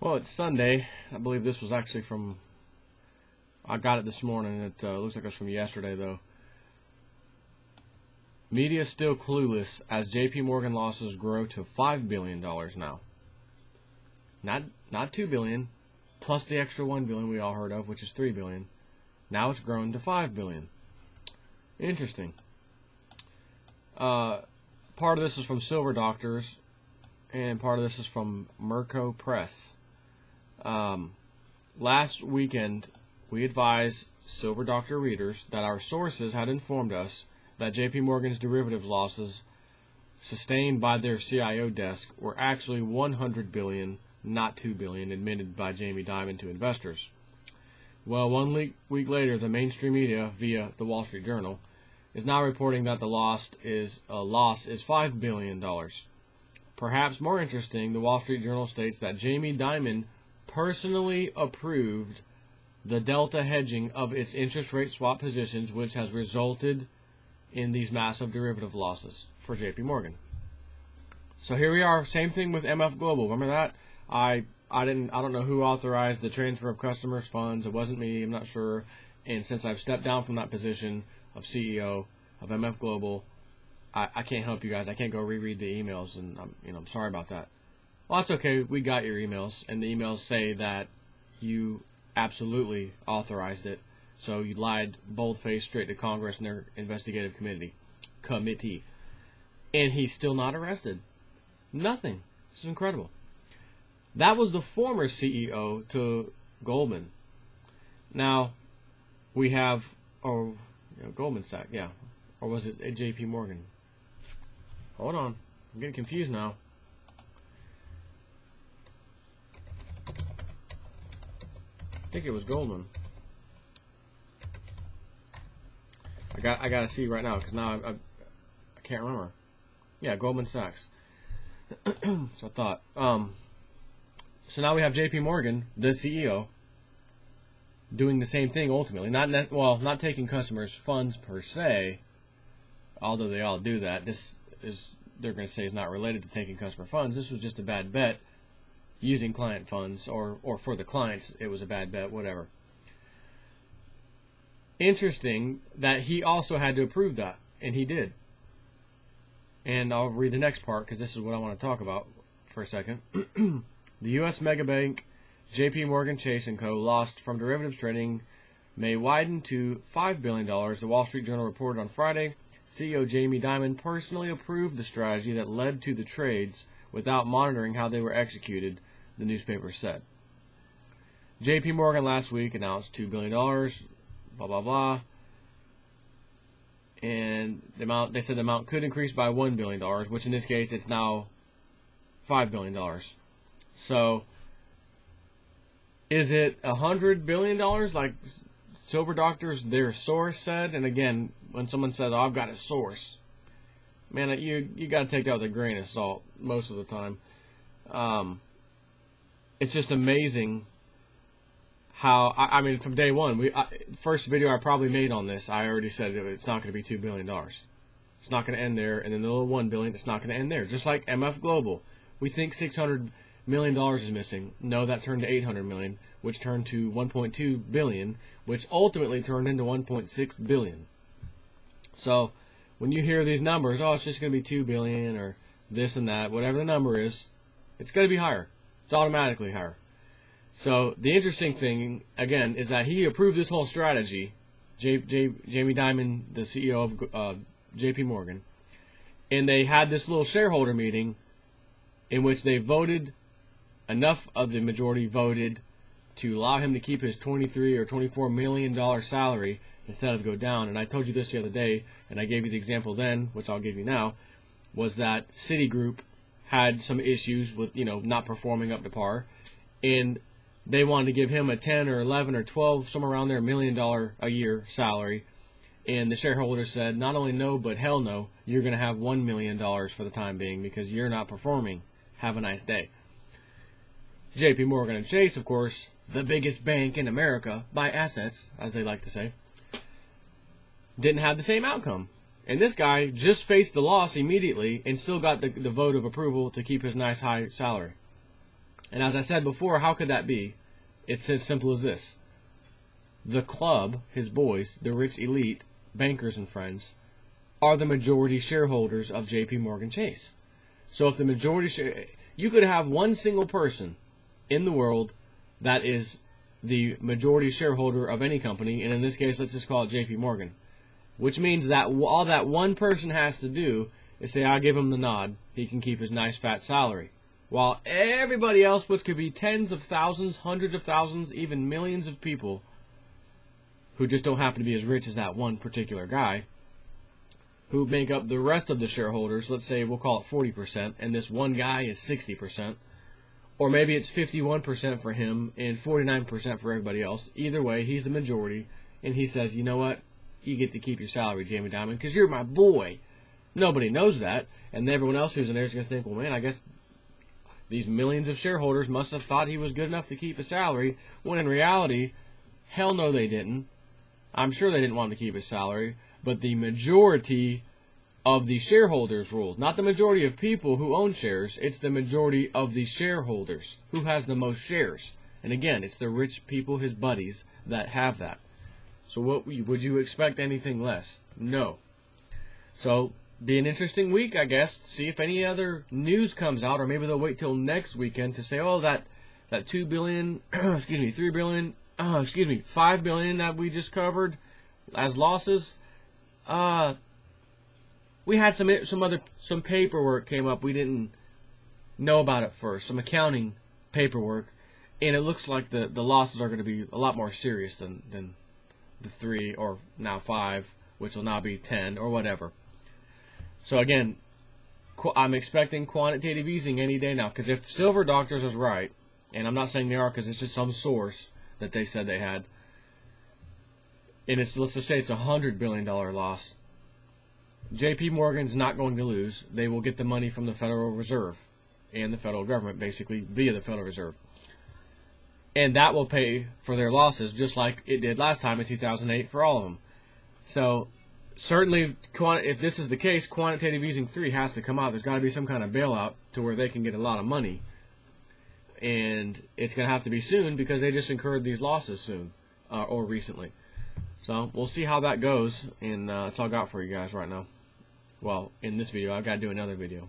Well, it's Sunday. I believe this was actually from, I got it this morning. It looks like it was from yesterday, though. Media still clueless as JP Morgan losses grow to $5 billion now. Not $2 billion, plus the extra $1 billion we all heard of, which is $3 billion. Now it's grown to $5 billion. Interesting. Part of this is from Silver Doctors, and part of this is from Merco Press. Last weekend, we advised Silver Doctor readers that our sources had informed us that JP Morgan's derivatives losses sustained by their CIO desk were actually $100 billion, not $2 billion, admitted by Jamie Dimon to investors. Well, one week later, the mainstream media, via the Wall Street Journal, is now reporting that the loss is $5 billion. Perhaps more interesting, the Wall Street Journal states that Jamie Dimon personally approved the delta hedging of its interest rate swap positions, which has resulted in these massive derivative losses for JP Morgan. So here we are, same thing with MF Global. Remember that? I don't know who authorized the transfer of customers' funds. It wasn't me, I'm not sure. And since I've stepped down from that position of CEO of MF Global, I can't help you guys. I can't go reread the emails, and I'm sorry about that. Well, that's okay. We got your emails, and the emails say that you absolutely authorized it. So you lied bold-faced straight to Congress and their investigative committee. And he's still not arrested. Nothing. This is incredible. That was the former CEO to Goldman. Now, we have, Goldman Sachs, yeah. Or was it JP Morgan? Hold on. I'm getting confused now. I think it was Goldman. I gotta see right now because now I can't remember. Yeah, Goldman Sachs. So I thought. So now we have JP Morgan, the CEO, doing the same thing ultimately. Not taking customers' funds per se, although they all do that. This is, they're going to say, is not related to taking customer funds. This was just a bad bet using client funds, or for the clients it was a bad bet, whatever. Interesting that he also had to approve that, and he did. And I'll read the next part because this is what I want to talk about for a second. The U.S. mega bank JP Morgan Chase & Co. lost from derivatives trading may widen to $5 billion. The Wall Street Journal reported on Friday CEO Jamie Dimon personally approved the strategy that led to the trades without monitoring how they were executed, the newspaper said. JP Morgan last week announced $2 billion, blah, blah, blah. And they said the amount could increase by $1 billion, which in this case it's now $5 billion. So, is it $100 billion like Silver Doctors, their source, said? And again, when someone says, "Oh, I've got a source," man, you got to take that with a grain of salt most of the time. It's just amazing how, I mean, from day one, first video I probably made on this, I already said it's not going to be $2 billion. It's not going to end there, and then the little $1 billion, it's not going to end there. Just like MF Global, we think $600 million is missing. No, that turned to $800 million, which turned to $1.2 billion, which ultimately turned into $1.6 billion. So when you hear these numbers, oh, it's just going to be $2 billion or this and that, whatever the number is, it's going to be higher. It's automatically higher. So the interesting thing, again, is that he approved this whole strategy, Jamie Dimon, the CEO of JP Morgan, and they had this little shareholder meeting in which they voted, enough of the majority voted to allow him to keep his $23 or $24 million salary instead of go down. And I told you this the other day, and I gave you the example then, which I'll give you now, was that Citigroup had some issues with, not performing up to par, and they wanted to give him a 10 or 11 or 12, somewhere around there, $1 million a year salary. And the shareholders said, not only no, but hell no, you're going to have $1 million for the time being because you're not performing. Have a nice day. JP Morgan and Chase, of course, the biggest bank in America by assets, as they like to say, didn't have the same outcome. And this guy just faced the loss immediately and still got the vote of approval to keep his nice high salary. And as I said before, how could that be? It's as simple as this. The club, his boys, the rich elite, bankers and friends, are the majority shareholders of J.P. Morgan Chase. So if the majority, you could have one single person in the world that is the majority shareholder of any company, and in this case, let's just call it J.P. Morgan, which means that all that one person has to do is say, I'll give him the nod, he can keep his nice fat salary. While everybody else, which could be tens of thousands, hundreds of thousands, even millions of people who just don't happen to be as rich as that one particular guy, who make up the rest of the shareholders, let's say we'll call it 40%, and this one guy is 60%, or maybe it's 51% for him and 49% for everybody else. Either way, he's the majority, and he says, you know what, you get to keep your salary, Jamie Dimon, because you're my boy. Nobody knows that, and everyone else who's in there is going to think, well, man, I guess these millions of shareholders must have thought he was good enough to keep his salary, when in reality, hell no they didn't. I'm sure they didn't want him to keep his salary, but the majority of the shareholders ruled. Not the majority of people who own shares, it's the majority of the shareholders who has the most shares. And again, it's the rich people, his buddies, that have that. So what would you expect anything less? No. So, be an interesting week, I guess. See if any other news comes out, or maybe they'll wait till next weekend to say, oh, that $2 billion, excuse me, $3 billion, excuse me, $5 billion that we just covered as losses. We had some paperwork came up we didn't know about at first, some accounting paperwork, and it looks like the losses are going to be a lot more serious than the 3 or now 5, which will now be 10 or whatever. So again, I'm expecting quantitative easing any day now, because if Silver Doctors is right, and I'm not saying they are because it's just some source that they said they had, and it's, let's just say it's $100 billion loss, J.P. Morgan's not going to lose. They will get the money from the Federal Reserve and the federal government, basically, via the Federal Reserve. And that will pay for their losses, just like it did last time in 2008 for all of them. So, certainly, if this is the case, quantitative easing 3 has to come out. There's got to be some kind of bailout to where they can get a lot of money. And it's going to have to be soon, because they just incurred these losses soon, or recently. So, we'll see how that goes, and that's all I got for you guys right now. Well, in this video, I've got to do another video.